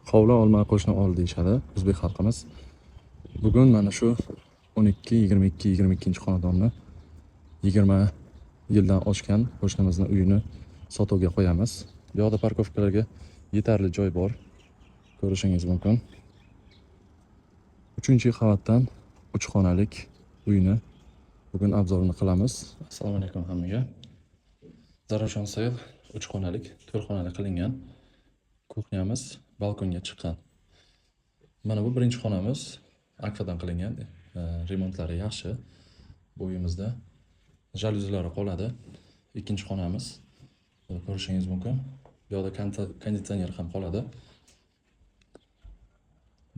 Hovli olma qo'shni ol deyishadi o'zbek xalqimiz. Bugun mana shu 12, 22, 22 xonadonni 20 yildan oshgan qo'shnimizni uyini sotuvga qo'yamiz. Bu yoqda parkovkalarga yetarli joy bor. Ko'rishingiz mumkin. 3-qavatdan 3 xonalik uyni bugun obzorini qilamiz. Assalomu alaykum hammaga. Zarafshon Sale 3 xonalik, 4 xonali qilingan. Kuxnyamiz balkonga chiqqan. Mana bu birinchi xonamiz, akfadan qilingan, remontlari yaxshi. Bu uyimizda jaluzilari qoladi. Ikkinchi xonamiz, ko'rishingiz mumkin. Bu yoqda konditsioner ham qoladi.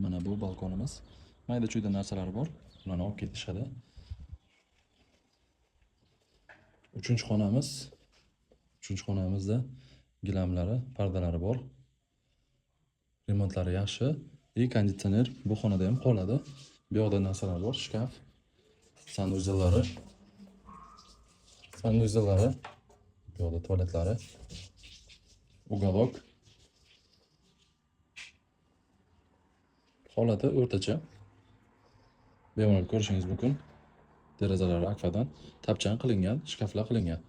Mana bu balkonimiz. Mayda-chuyda narsalar bor. Ularni olib ketishadi. Uchinchi xonamizda gilamlari, pardalari bor. Remontlari yaxshi. Konditsioner bu xonada ham qoladi. Bu yoqda narsalar bor, shkaf, sanuzellari. Bu yoqda tualetlari, uголок. Holati o'rtacha. Bemalol ko'rishingiz mumkin. Derazalari akfadan tapchan qilingan, shkaflar qilingan.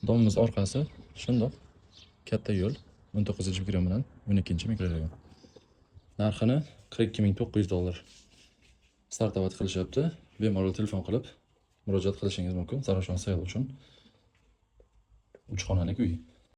Domimiz orqasi shundoq katta yo'l 19 mikrorayon bilan 12 mikrorayon. Narxini $42,900 startovat qilishyapti. Bemalol telefon qilib murojaat qilishingiz mumkin. Zarafshon Sale uchun 3 xonalik uy.